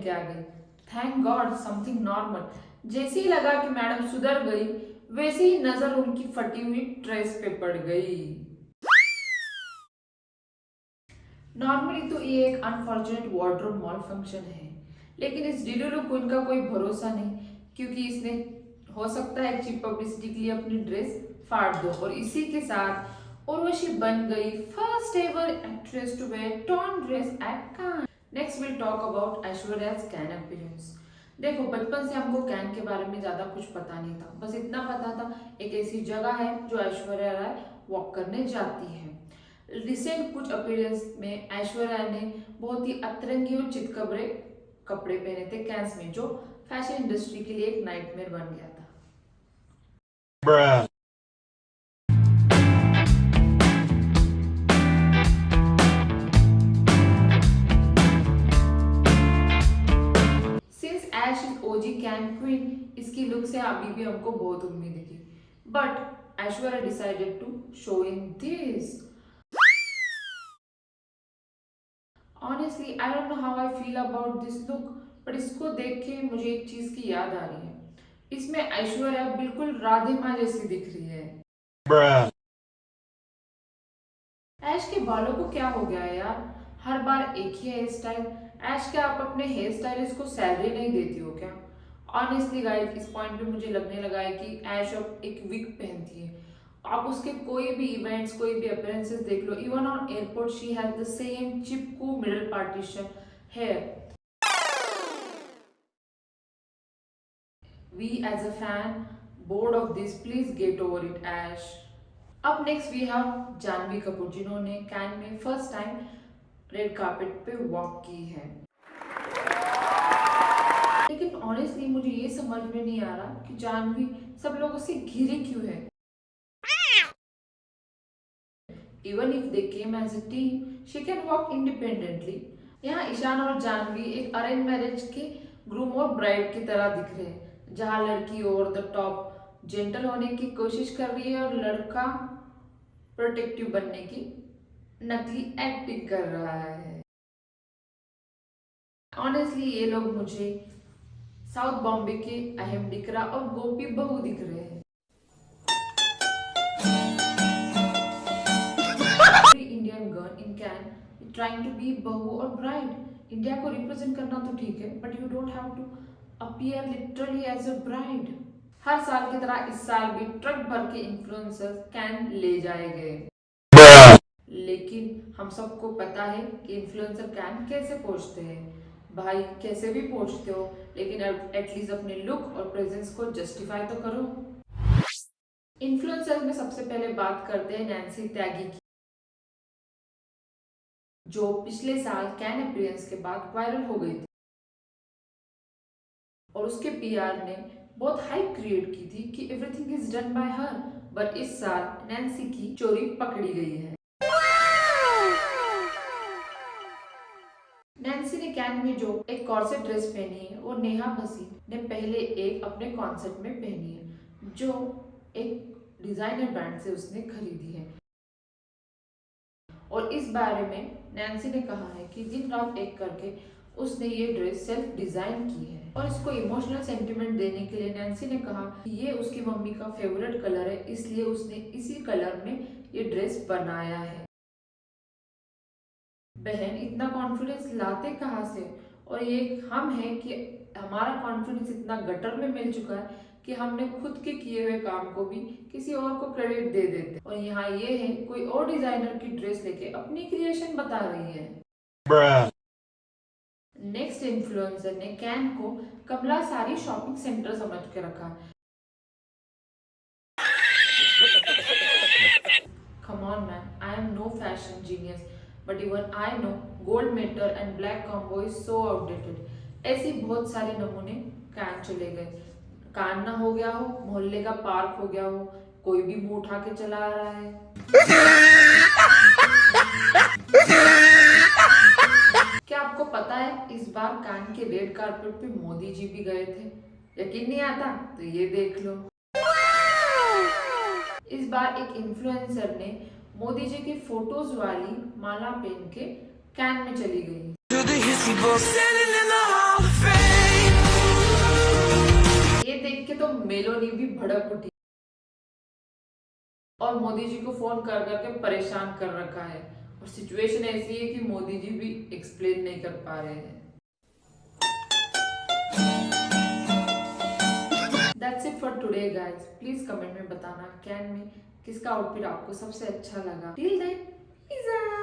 क्या गई, thank God something normal. जैसे ही लगा कि मैडम सुधर गई, वैसे ही नजर उनकी फटी हुई ड्रेस पे पड़ गई। नॉर्मली तो ये एक अनफॉर्चुनेट वार्डरोब मॉल फंक्शन है, लेकिन इस डिलुलु क्वीन का कोई भरोसा नहीं, क्योंकि इसने हो सकता है चीप पब्लिसिटी के लिए अपनी ड्रेस फाड़ दो। और इसी के साथ उर्वशी बन गई first ever actress to wear torn dress at Cannes. Next will talk about Aishwarya's Cannes appearance. देखो, बचपन से हमको कैन के बारे में ज्यादा कुछ पता नहीं था, बस इतना पता था एक ऐसी जगह है जो ऐश्वर्या राय वॉक करने जाती है। रिसेंट कुछ अपीयरेंस में ऐश्वर्या ने बहुत ही अतरंगी और चितकबरे कपड़े पहने थे कैंस में, जो फैशन इंडस्ट्री के लिए एक नाइटमेयर बन गया था। Bruh. Since Ash is OG Cannes queen, इसकी लुक से अभी भी हमको बहुत उम्मीद थी, but Aishwarya decided to show in this. Honestly, I don't know how I feel about this look, but इसको देख के मुझे एक चीज की याद आ रही है। इसमें ऐश्वर्या बिल्कुल राधे माँ जैसी दिख रही है। Bruh. ऐश के बालों को क्या हो गया है यार, हर बार एक ही हेयर स्टाइल। ऐश, क्या आप अपने हेयर स्टाइलिस्ट को सैलरी नहीं देती हो क्या? ऑनेस्टली गाइस, इस पॉइंट पे मुझे लगने लगा है कि ऐश अब एक विग पहनती है। आप उसके कोई भी इवेंट्स, कोई भी अपीयरेंसेस देख लो, even on airport she has the same चिपकू middle partition hair. We as a fan bored of this, please get over it Ash. अब next we have Janhvi Kapoor, जिन्होंने कैन में फर्स्ट टाइम रेड कार्पेट पे walk की है। लेकिन honestly मुझे ये समझ में नहीं आ रहा कि जानवी सब लोगों से घिरी क्यों है। Even if they came as a team, she can walk independently. यहाँ ईशान और जानवी एक अरेंज मैरिज के ग्रूम और ब्राइड की तरह दिख रहे हैं, जहाँ लड़की ओवर द टॉप जेंटल होने की कोशिश कर रही है और लड़का प्रोटेक्टिव बनने की नकली एक्टिंग कर रहा है। ऑनेस्टली ये लोग मुझे साउथ बॉम्बे के अहम डिकरा और गोपी बहू दिख रहे हैं। Indian girl in Cannes trying to be बहू और ब्राइड। इंडिया को रिप्रेजेंट करना तो ठीक है, but you don't have to appear literally as a bride. हर साल की तरह इस साल भी ट्रक भर के इन्फ्लुएंसर्स कैन ले जाए गए, लेकिन हम सबको पता है कि इन्फ्लुएंसर कैन कैसे पहुंचते हैं। भाई, कैसे भी पहुंचते हो, लेकिन एटलीस्ट अपने लुक और प्रेजेंस को जस्टिफाई तो करो। इन्फ्लुएंसर में सबसे पहले बात करते हैं नैन्सी त्यागी की, जो पिछले साल कैन अपीयरेंस के बाद वायरल हो गई थी और उसके पीआर ने बहुत हाइप क्रिएट की थी कि everything is done by her. But इस साल नैन्सी की चोरी पकड़ी गई है। नैन्सी ने कैन में जो एक कॉर्सेट ड्रेस पहनी है, वो नेहा भसीन ने पहले एक अपने कॉन्सर्ट में पहनी है, जो एक डिजाइनर ब्रांड से उसने खरीदी है। और इस बारे में नैन्सी ने कहा है कि दिन रात एक करके उसने ये ड्रेस सेल्फ डिजाइन की है, और इसको इमोशनल सेंटिमेंट देने के लिए नैन्सी ने कहा कि ये उसकी मम्मी का फेवरेट कलर है, इसलिए उसने इसी कलर में ये ड्रेस बनाया है। बहन, इतना कॉन्फिडेंस लाते कहाँ से? और ये हम है कि हमारा कॉन्फिडेंस इतना गटर में मिल चुका है कि हमने खुद के किए हुए काम को भी किसी और को क्रेडिट दे देते। और यहाँ ये है, कोई और डिजाइनर की ड्रेस लेके अपनी क्रिएशन बता रही है। नेक्स्ट इन्फ्लुएंसर ने कैन को कमला सारी शॉपिंग सेंटर समझ के रखा। Come on man, I am no fashion genius, but even I know gold meter and black combo is so outdated. ऐसी बहुत सारे नमूने कैन चले गए। कान ना हो गया हो, मोहल्ले का पार्क हो गया हो, कोई भी मुंह उठा के चला आ रहा है। क्या आपको पता है इस बार कान के रेड कार्पेट पे मोदी जी भी गए थे? यकीन नहीं आता तो ये देख लो। इस बार एक इन्फ्लुएंसर ने मोदी जी की फोटोज वाली माला पहन के कैन में चली गई। मेलोनी भी भड़क उठी और मोदी जी को फोन कर करके परेशान कर रखा है। और सिचुएशन ऐसी है कि मोदी जी भी एक्सप्लेन नहीं कर पा रहे हैं। That's it for today guys. Please comment में बताना कैन में किसका आउटफिट आपको सबसे अच्छा लगा। Till then